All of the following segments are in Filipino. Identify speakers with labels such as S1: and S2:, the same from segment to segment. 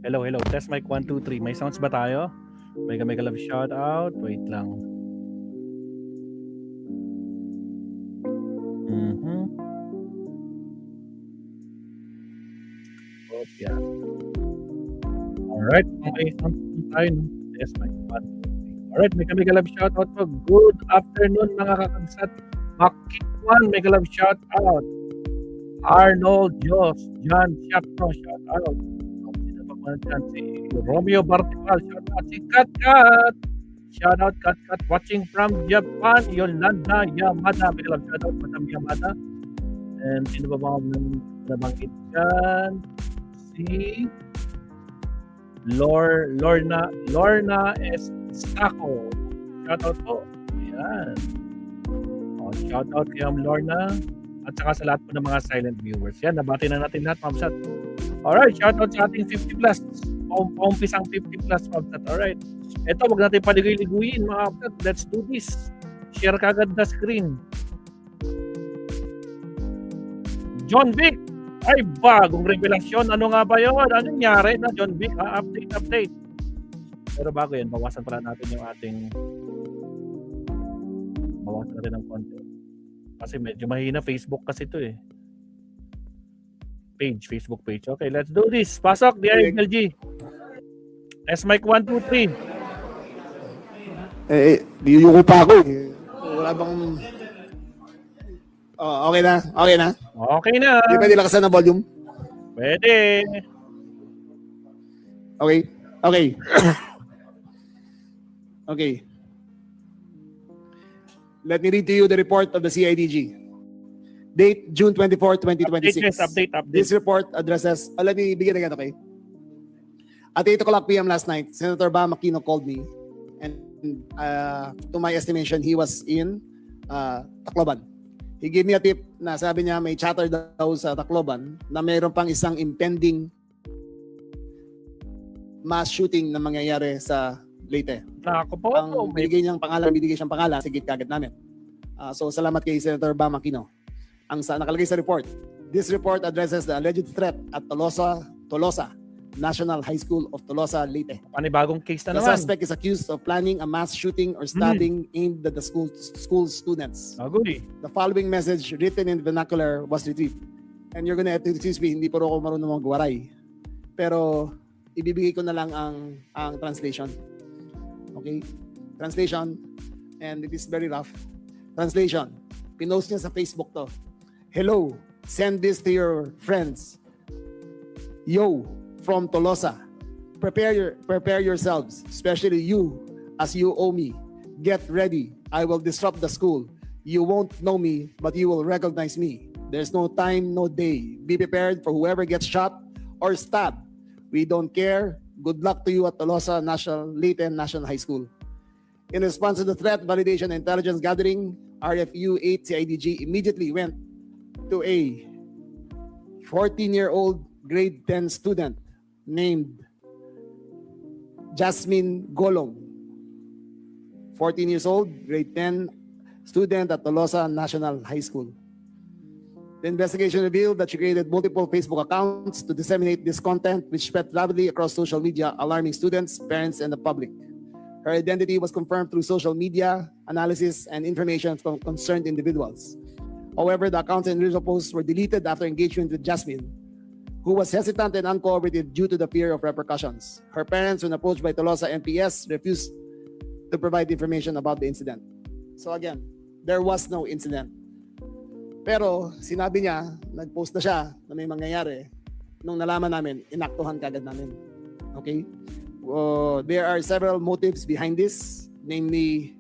S1: Hello, hello. Test mic 1, 2, 3. May sounds ba tayo? Mega love shout out. Wait lang. Yeah. Alright, may sounds tayo. No? Test mic 1, 2, 3. Alright, mega love shout out po. Good afternoon mga kakagsat. Makikwan, mega love shout out. Arnold Dios, John Shapno, shout out. Si Romeo Bartimal, shout out. Si Kat, shout out Kat, watching from Japan. Yolanda Yamada, may love shout out Madam Yamada. And sino ba mga nabanggit dyan? Si Lorna Estaco, shout out po. Ayan. Shout out kay Lorna. At saka sa lahat po ng mga silent viewers. Yan, nabati na natin lahat, Ma'am Sat. Alright, shoutout sa ating 50 plus. Paumpisang 50 plus, Ma'am Sat. Alright. Ito, wag natin paligay-liguin, mga Sat. Let's do this. Share kagad na screen. John Vic! Ay, bagong revelasyon. Ano nga ba yun? Ano nangyari na John Vic? Update. Pero bago yan, bawasan pala natin yung ating... Bawasan natin ng content. Kasi medyo mahina Facebook kasi ito eh. Facebook page. Okay, let's do this. Pasok, DILG. S-Mic 1, 2, 3.
S2: Niyuko pa ako eh. Wala bang... Oh, okay na? Okay na?
S1: Okay na.
S2: Hindi pwede lakasan ng volume?
S1: Pwede.
S2: Okay. Okay. Okay. Let me read to you the report of the CIDG. Date, June 24, 2026.
S1: Update.
S2: This report addresses... let me begin again, okay? At 8 o'clock p.m. last night, Senator Bam Aquino called me. And to my estimation, he was in Tacloban. He gave me a tip na sabi niya may chatter daw sa Tacloban na mayroon pang isang impending mass shooting na mangyayari sa Leyte.
S1: Nako po.
S2: Ang binigay siyang pangalan, sigit kagad namin. So salamat kay Senator Bam Aquino. Ang nakalagay sa report, this report addresses the alleged threat at Tolosa National High School of Tolosa, Leyte.
S1: Panibagong case na
S2: The
S1: naman.
S2: suspect is accused of planning a mass shooting or stabbing aimed at the school students.
S1: Agoy.
S2: The following message written in vernacular was retrieved. And you're gonna have to excuse me, hindi po ako marunong magwaray. Pero ibibigay ko na lang ang translation. Okay? Translation, and it is very rough. Translation, pinost niya sa Facebook to. Hello, send this to your friends. Yo, from Tolosa. Prepare yourselves, especially you, as you owe me. Get ready. I will disrupt the school. You won't know me, but you will recognize me. There's no time, no day. Be prepared for whoever gets shot or stabbed. We don't care. Good luck to you at Tolosa Leyte National High School. In response to the threat, validation, and intelligence gathering, RFU 8 CIDG immediately went to a 14-year-old grade 10 student named Jasmine Golong. 14 years old, grade 10 student at Tolosa National High School. The investigation revealed that she created multiple Facebook accounts to disseminate this content, which spread rapidly across social media, alarming students, parents, and the public. Her identity was confirmed through social media analysis and information from concerned individuals. However, the accounts and individual posts were deleted after engagement with Jasmine, who was hesitant and uncooperative due to the fear of repercussions. Her parents, when approached by Tolosa MPS, refused to provide information about the incident. So again, there was no incident. Pero sinabi niya, nag-post na siya na may mangyayari. Nung nalaman namin, inaktuhan kagad namin. Okay? There are several motives behind this. Namely,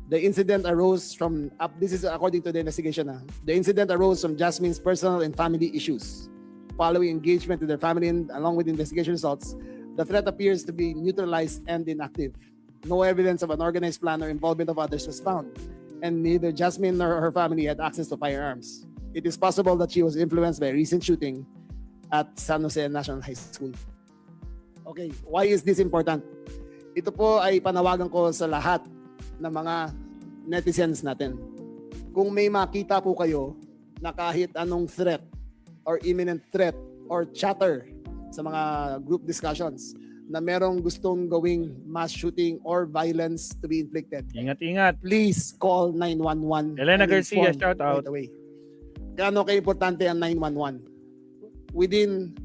S2: the incident arose from, this is according to the investigation, the incident arose from Jasmine's personal and family issues. Following engagement with their family and along with investigation results, the threat appears to be neutralized and inactive. No evidence of an organized plan or involvement of others was found, and neither Jasmine nor her family had access to firearms. It is possible that she was influenced by a recent shooting at San Jose National High School. Okay, why is this important? Ito po ay panawagan ko sa lahat ng mga netizens natin. Kung may makita po kayo na kahit anong threat or imminent threat or chatter sa mga group discussions na merong gustong gawing mass shooting or violence to be inflicted,
S1: Ingat-ingat.
S2: please call 911.
S1: Elena
S2: and
S1: Garcia,
S2: inform
S1: shout out.
S2: right away. Gaano ka-importante ang 911? Within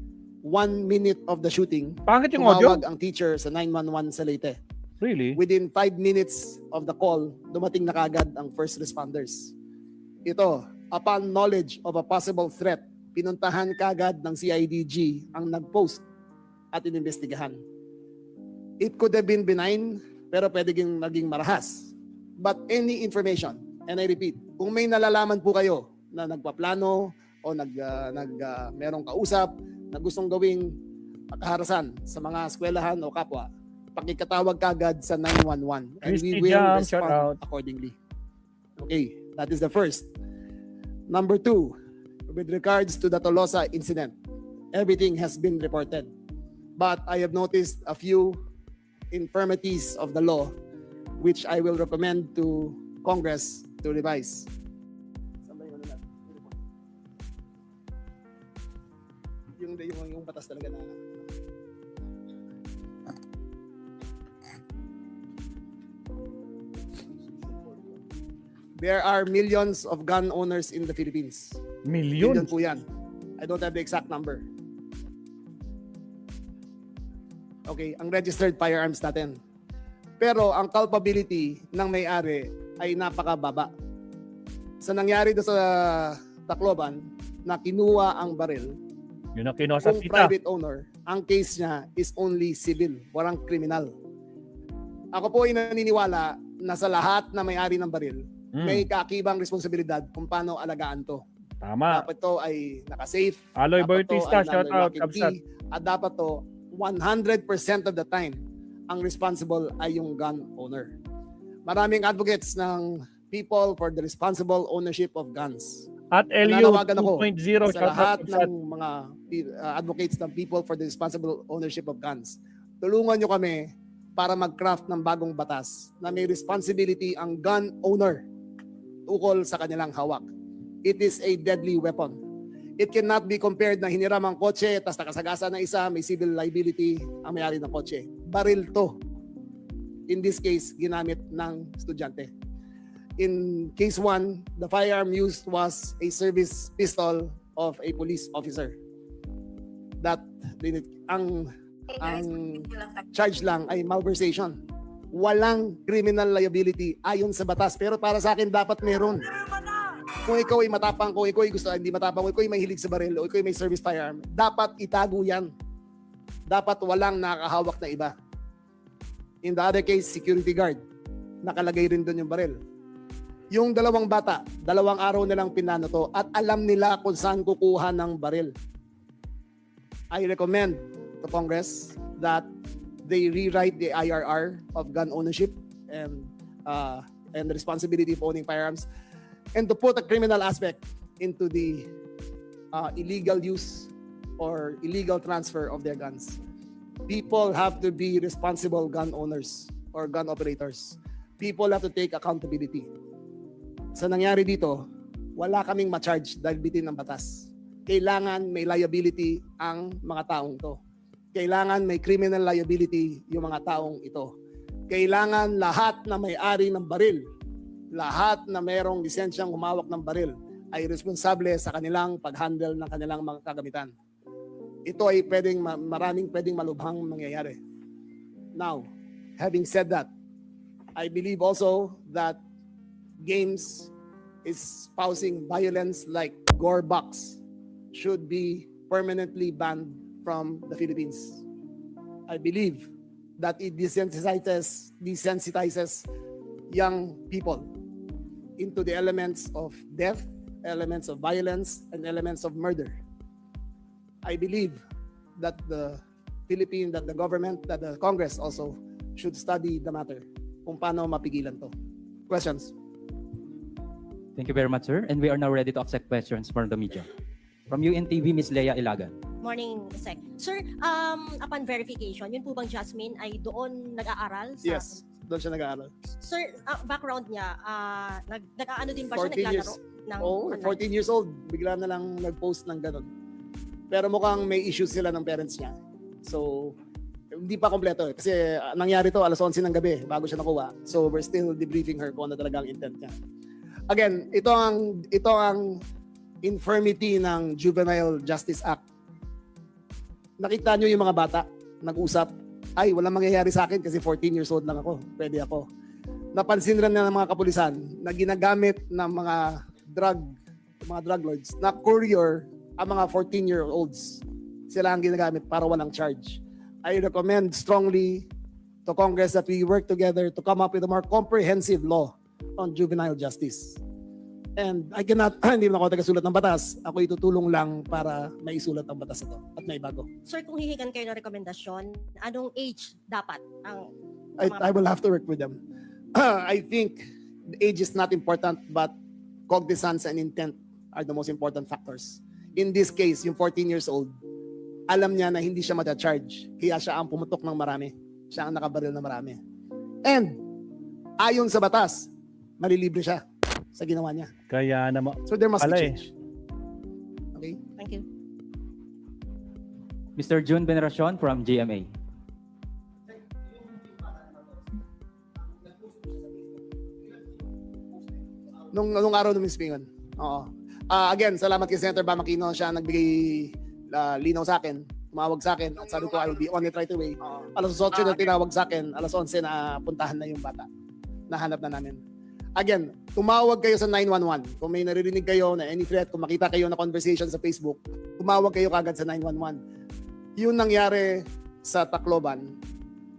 S2: 1 minute of the shooting,
S1: Pangit yung audio?
S2: tumawag ang teacher sa 911 sa Leyte.
S1: Really?
S2: Within 5 minutes of the call, dumating na kagad ang first responders. Ito, upon knowledge of a possible threat, pinuntahan kagad ng CIDG ang nag-post at inimbestigahan. It could have been benign, pero pwedeng maging marahas. But any information, and I repeat, kung may nalalaman po kayo na nagpaplano o merong kausap na gustong gawing kaharasan sa mga eskwelahan o kapwa, pakikatawag kagad sa 911 and
S1: Christy
S2: we will
S1: Jam, shout out.
S2: respond accordingly. Okay, that is the first. Number 2, with regards to the Tolosa incident, everything has been reported. But I have noticed a few infirmities of the law which I will recommend to Congress to revise. Yung batas talaga na there are millions of gun owners in the Philippines. Million
S1: Million?
S2: po yan. I don't have the exact number. Okay, ang registered firearms natin. Pero ang culpability ng may-ari ay napakababa. Sa nangyari doon sa Tacloban na kinuha ang baril,
S1: Yun ang kinuha sa
S2: kung
S1: tita.
S2: private owner, ang case niya is only civil, walang criminal. Ako po ay naniniwala na sa lahat na may-ari ng baril, may kakibang responsibilidad kung paano alagaan to.
S1: Tama.
S2: Dapat to ay nakasafe.
S1: Aloy
S2: dapat to
S1: Bautista,
S2: ay
S1: shout out.
S2: under lock and
S1: Kapsat.
S2: key, at dapat to 100% of the time ang responsible ay yung gun owner. Maraming advocates ng people for the responsible ownership of guns.
S1: At LU
S2: Nananawagan ako
S1: 2.0,
S2: sa
S1: shout
S2: lahat
S1: out. Kapsat.
S2: ng mga advocates ng people for the responsible ownership of guns. Tulungan nyo kami para mag-craft ng bagong batas na may responsibility ang gun owner ukol sa kanilang hawak. It is a deadly weapon. It cannot be compared na hiniram ang kotse tas nakasagasa na isa, may civil liability ang may-ari ng kotse. Baril to. In this case, ginamit ng estudyante. In case 1, the firearm used was a service pistol of a police officer. That ang charge lang ay malversation. Walang criminal liability ayon sa batas. Pero para sa akin dapat meron. Kung ikaw ay matapang, kung ikaw ay gusto, hindi matapang, kung ikaw ay mahilig sa baril, o ikaw ay may service firearm, dapat itago yan. Dapat walang nakahawak na iba. In the other case, security guard. Nakalagay rin doon yung baril. Yung dalawang bata, 2 araw nilang pinano to at alam nila kung saan kukuha ng baril. I recommend to Congress that they rewrite the IRR of gun ownership and the responsibility of owning firearms, and to put a criminal aspect into the illegal use or illegal transfer of their guns. People have to be responsible gun owners or gun operators. People have to take accountability. Sa nangyari dito, wala kaming ma-charge dahil bitin ng batas. Kailangan may liability ang mga taong to. Kailangan may criminal liability yung mga taong ito. Kailangan lahat na may-ari ng baril, lahat na mayroong lisensyang humawak ng baril ay responsable sa kanilang pag-handle ng kanilang mga kagamitan. Ito ay maraming pwedeng malubhang mangyayari. Now, having said that, I believe also that games espousing violence like Gore Box should be permanently banned from the Philippines. I believe that it desensitizes young people into the elements of death, elements of violence, and elements of murder. I believe that the government, that the Congress also should study the matter kung paano mapigilan to. Questions?
S3: Thank you very much, sir. And we are now ready to accept questions from the media. From UNTV, Ms. Leia Ilagan.
S4: Morning, Sec. Sir, upon verification, yun po bang Jasmine ay doon nag-aaral?
S2: Yes, doon siya nag-aaral.
S4: Sir, background niya, nag-aano din ba
S2: 14
S4: siya?
S2: years.
S4: Naglalaro ng
S2: Oh,
S4: online?
S2: 14 years old, bigla na lang nag-post ng ganun. Pero mukhang may issues sila ng parents niya. So, hindi pa kompleto eh. Kasi nangyari to alas 11 ng gabi bago siya nakuha. So, we're still debriefing her kung ano talagang intent niya. Again, ito ang infirmity ng Juvenile Justice Act. Nakita nyo yung mga bata, nag-usap, ay, walang mangyayari sa akin kasi 14 years old lang ako. Pwede ako. Napansin rin na ng mga kapulisan na ginagamit ng mga drug lords na courier ang mga 14-year-olds. Sila ang ginagamit para walang charge. I recommend strongly to Congress that we work together to come up with a more comprehensive law on juvenile justice. And I cannot, hindi naman ako taga-sulat ng batas. Ako itutulong lang para maisulat ang batas ito at may bago.
S4: Sir, kung hihigan kayo ng rekomendasyon, anong age dapat ang
S2: I will have to work with them. I think the age is not important, but cognizance and intent are the most important factors. In this case, yung 14 years old, alam niya na hindi siya mata-charge. Kaya siya ang pumutok ng marami. Siya ang nakabaril na marami. And, ayon sa batas, malilibre siya sa ginawa niya.
S1: Kaya naman,
S2: So there must be
S1: Pala
S2: change. Okay?
S4: Thank you.
S3: Mr. June Veneracion from GMA.
S2: Nung araw ng Miss Pingon. Oo. Again, salamat kay Senator Bam Aquino. Siya nagbigay linaw sa akin. Tumawag sa akin at sabi ko, I will be on it right away. Alas 8 na tinawag sa akin. Alas 11 na puntahan na yung bata. Nahanap na namin. Again, tumawag kayo sa 911. Kung may naririnig kayo na any threat, kung makita kayo na conversation sa Facebook, tumawag kayo kagad sa 911. Yung nangyari sa Tacloban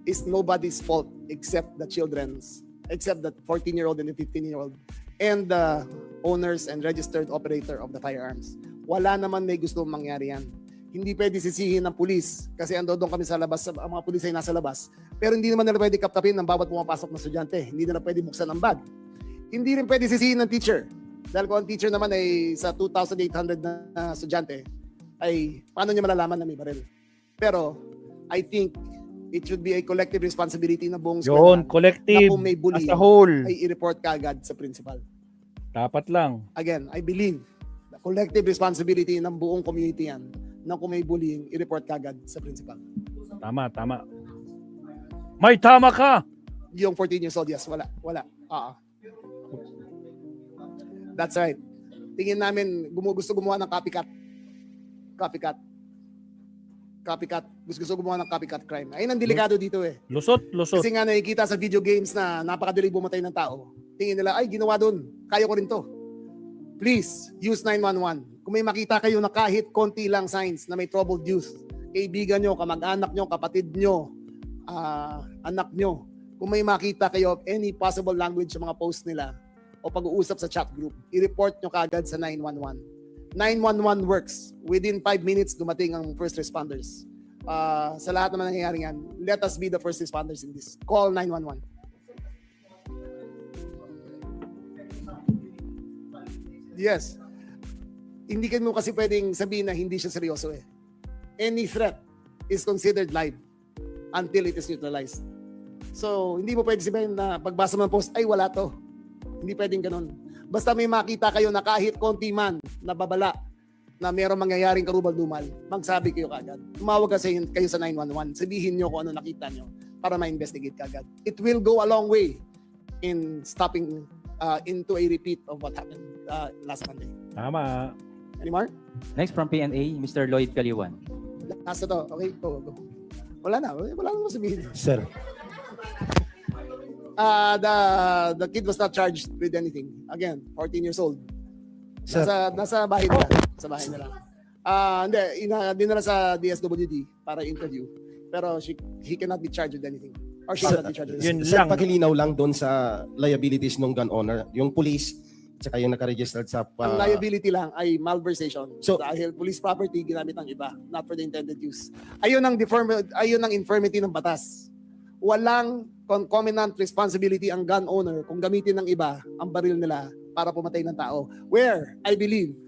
S2: is nobody's fault except the children's, except the 14-year-old and the 15-year-old and the owners and registered operator of the firearms. Wala naman may gusto mangyari yan. Hindi pwede sisihin ng pulis kasi ando doon kami sa labas, ang mga pulis ay nasa labas. Pero hindi naman nila pwede kaptapin ng bawat pumapasok na estudyante. Hindi nila pwede buksan ang bag. Hindi rin pwede sisihin ng teacher. Dahil kung ang teacher naman ay sa 2,800 na estudyante, ay paano niya malalaman na may baril? Pero I think it should be a collective responsibility ng buong
S1: yun,
S2: eskwelahan
S1: collective,
S2: na kung may bullying,
S1: as a whole.
S2: ay i-report kaagad sa principal.
S1: Dapat lang.
S2: Again, I believe the collective responsibility ng buong community yan na kung may bullying, i-report kaagad sa principal.
S1: Tama, tama. May tama ka!
S2: Yung 14 years old, yes, wala. That's right. Tingin namin, gusto gumawa ng copycat. Gusto gumawa ng copycat crime. Ayun ang delikado dito eh.
S1: Lusot.
S2: Kasi nga nakikita sa video games na napakadali bumatay ng tao. Tingin nila, ay ginawa doon. Kaya ko rin to. Please, use 911. Kung may makita kayo na kahit konti lang signs na may troubled youth, kaibigan nyo, kamag-anak nyo, kapatid nyo, anak nyo, kung may makita kayo of any possible language sa mga post nila o pag-uusap sa chat group, i-report nyo kaagad sa 911. 911 works. Within 5 minutes, dumating ang first responders. Sa lahat naman nangyayari yan, let us be the first responders in this. Call 911. Yes. Hindi ka mo kasi pwedeng sabihin na hindi siya seryoso eh. Any threat is considered live until it is neutralized. So, hindi mo pwede sabihin na pagbasa mo ng post, ay wala to. Hindi pwedeng ganun. Basta may makita kayo na kahit konti man na babala na mayroong mangyayaring karubal-dumal, magsabi kayo kagad. Tumawag kayo sa 911. Sabihin nyo kung ano nakita nyo para ma-investigate kagad. It will go a long way in stopping into a repeat of what happened last Monday.
S1: Tama.
S2: Any more?
S3: Next from PNA, Mr. Lloyd Caliwan.
S2: Last na to. Okay, go. Wala na sabihin.
S5: Sir,
S2: The kid was not charged with anything. Again, 14 years old.
S5: Sir.
S2: Nasa bahay nila. Sa bahay nila. Hindi, dinala sa DSWD para interview. Pero he cannot be charged with anything. Or she cannot be charged with anything.
S1: Yun
S5: sir,
S1: lang.
S5: pakilinaw lang doon sa liabilities ng gun owner. Yung police, tsaka yung nakaregistered sa...
S2: Ang liability lang ay malversation.
S5: So-
S2: Dahil police property ginamit ng iba, not for the intended use. Ayun ang infirmity ng batas. Walang concomitant responsibility ang gun owner kung gamitin ng iba ang baril nila para pumatay ng tao. Where, I believe,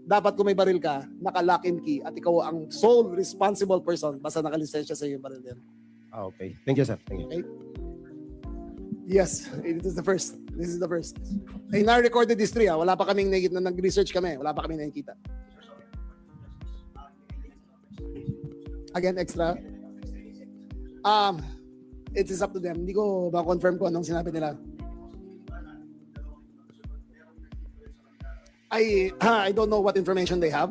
S2: dapat kung may baril ka, naka-lock and key at ikaw ang sole responsible person basta nakalisensya sa iyo yung baril din.
S5: Okay. Thank you, sir. Thank you.
S2: Yes, this is the first. In our recorded history, wala pa kaming nag-research kami, wala pa kaming nakikita. Again, extra. It is up to them. Hindi ko ma-confirm ko anong sinabi nila. I don't know what information they have,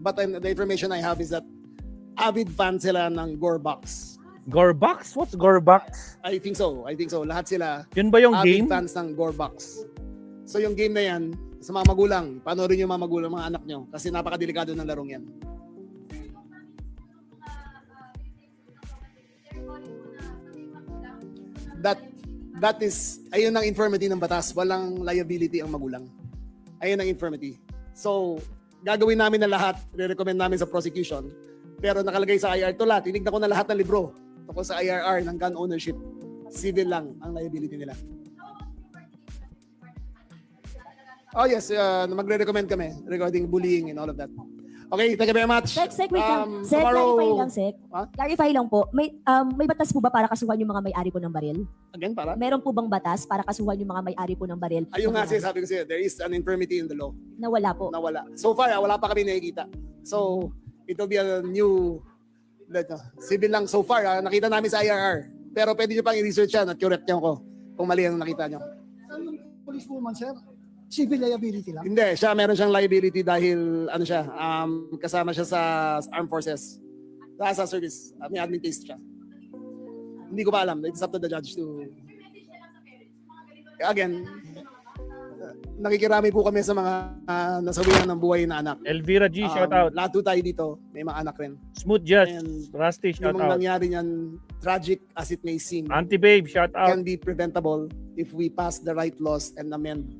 S2: but the information I have is that avid fan sila ng Gorebox.
S1: Gorebox? What's Gorebox?
S2: I think so. Lahat sila
S1: Yun ba yung
S2: avid
S1: game?
S2: fans ng Gorebox. So yung game na yan, sa mga magulang, panoorin yung mga magulang, mga anak nyo, kasi napakadelikado ng larong yan. That is, ayun ang infirmity ng batas. Walang liability ang magulang. Ayun ang infirmity. So, gagawin namin na lahat, re-recommend namin sa prosecution. Pero nakalagay sa IR to lahat. Tinignan ko na lahat ng libro tungkol sa IRR ng gun ownership. Civil lang ang liability nila. Oh yes, magre-recommend kami regarding bullying and all of that. Okay, thank you very much.
S6: Sek, wait lang. Sek,
S2: Tomorrow,
S6: clarify lang, Sek.
S2: Ha?
S6: Clarify lang po. May batas po ba para kasuhan yung mga may-ari po ng baril?
S2: again, para?
S6: Meron po bang batas para kasuhan yung mga may-ari po ng baril?
S2: Ayun nga sabi ko sa'yo, there is an infirmity in the law.
S6: Nawala po.
S2: Nawala. So far, wala pa kami nakikita. So, it will be a new civil lang so far. Nakita namin sa IRR. Pero pwede nyo pang i-research yan at correct nyo ko kung mali ang nakita nyo.
S7: Police woman, sir. Civil liability lang.
S2: Hindi, meron siyang liability dahil kasama siya sa armed forces. Sa service. May admin case siya. Hindi ko pa alam. It's up to the judge to... Again, nakikirami po kami sa mga nasawihan ng buhay na anak.
S1: Elvira G, shout out.
S2: Lahat po tayo dito, may mga anak rin.
S1: Smooth Just,
S2: And
S1: Rusty, shout
S2: yung
S1: out.
S2: nangyari niyan, tragic as it may seem,
S1: Anti-Babe, shout out.
S2: can be preventable if we pass the right laws and amend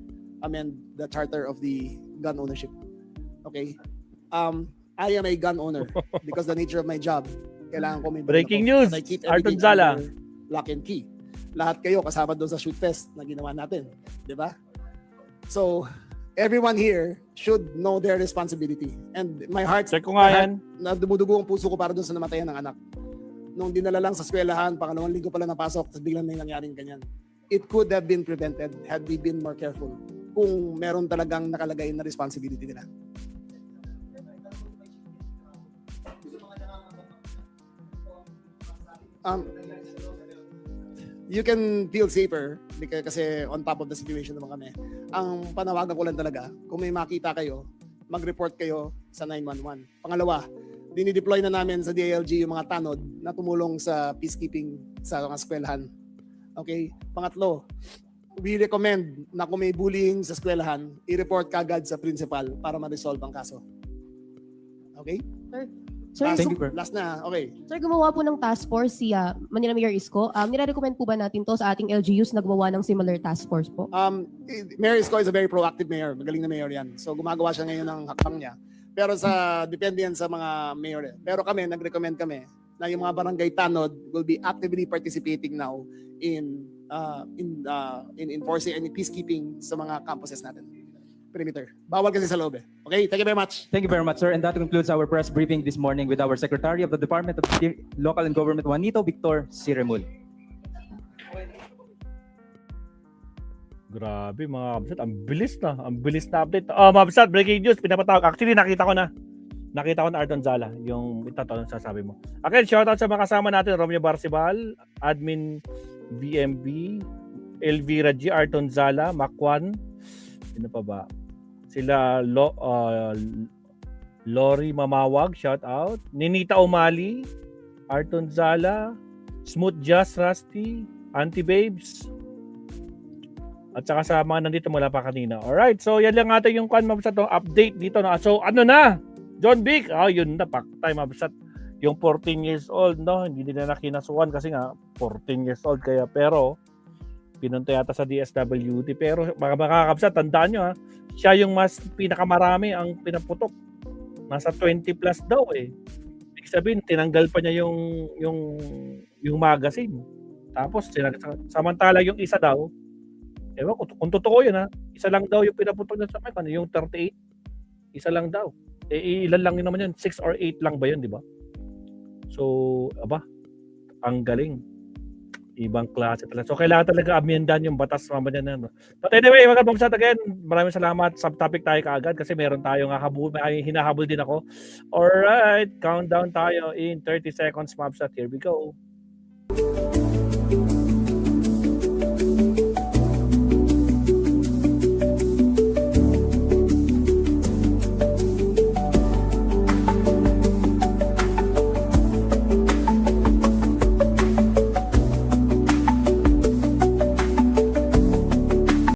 S2: the charter of the gun ownership. Okay? I am a gun owner because the nature of my job, kailangan ko may
S1: Breaking
S2: baril ako.
S1: news,
S2: And I keep
S1: Arton
S2: everything
S1: Zala.
S2: under lock and key. Lahat kayo kasama doon sa shoot fest na ginawa natin. Di ba? So, everyone here should know their responsibility. And my heart,
S1: Check ko nga yan.
S2: na dumudugo ang puso ko para doon sa namatayan ng anak. Nung dinala lang sa eskwelahan, pangalawang linggo pala napasok, tapos biglang may nangyaring ganyan. It could have been prevented had we been more careful kung meron talagang nakalagay na responsibility nila. You can feel safer kasi on top of the situation naman kami. Ang panawagan ko lang talaga, kung may makita kayo, mag-report kayo sa 911. Pangalawa, dinideploy na namin sa DILG yung mga tanod na tumulong sa peacekeeping sa mga eskwelahan. Okay? Pangatlo, we recommend na kung may bullying sa eskwelahan, i-report kagad sa principal para ma-resolve ang kaso. Okay?
S6: Sir,
S3: Thank you, sir.
S2: Last na. Okay.
S8: Sir, gumawa po ng task force si Manila Mayor Isko. Nire-recommend po ba natin to sa ating LGUs na gumawa ng similar task force po?
S2: Mayor Isko is a very proactive mayor. Magaling na mayor yan. So gumagawa siya ngayon ng hakbang niya. Pero depende yan sa mga mayor. Pero kami, nag-recommend kami na yung mga barangay tanod will be actively participating now in enforcing and peacekeeping sa mga campuses natin. Perimeter. Bawal kasi sa loob eh. Okay, thank you very much.
S3: Thank you very much, sir. And that concludes our press briefing this morning with our Secretary of the Department of Local and Government, Juanito Victor Siremul.
S1: Grabe mga kabsat, ang bilis na update. Oh, mga kabsat, breaking news, pinapatawag. Actually, nakita ko na Arton Zala, yung ito sasabi mo. Okay, shoutout sa mga kasama natin, Romeo Barcibal, Admin VMB, Elvira G, Arton Zala, Makwan, sino pa ba? Sila Lori Mamawag, shoutout. Ninita Umali, Arton Zala, Smooth Just, Rusty, Anti-Babes, at saka sa mga nandito mula pa kanina. Alright, so yan lang natin yung mabsat update dito. No? So ano na? John Vic, yun na, paktay mabsat. Yung 14 years old, no? Hindi nila nakinasuhan kasi nga 14 years old kaya, pero pinunta yata sa DSWD. Pero mga kabsat, tandaan nyo ha, siya yung mas pinakamarami ang pinaputok. Nasa 20 plus daw eh. Ibig sabihin, tinanggal pa niya yung magazine. Tapos, samantala yung isa daw, ewan kung totoo yun ha, isa lang daw yung pinaputok niya sa kanya, yung 38, isa lang daw. Ilan lang yun naman yun, 6 or 8 lang ba yun, di ba? So, ang galing. Ibang klase talaga. So, kailangan talaga amendan yung batas mamaya na. No? But anyway, mga kababsat, again, maraming salamat. Subtopic tayo kaagad kasi meron tayong hinahabol din ako. Alright, countdown tayo in 30 seconds, mabsat. Here we go.
S6: po.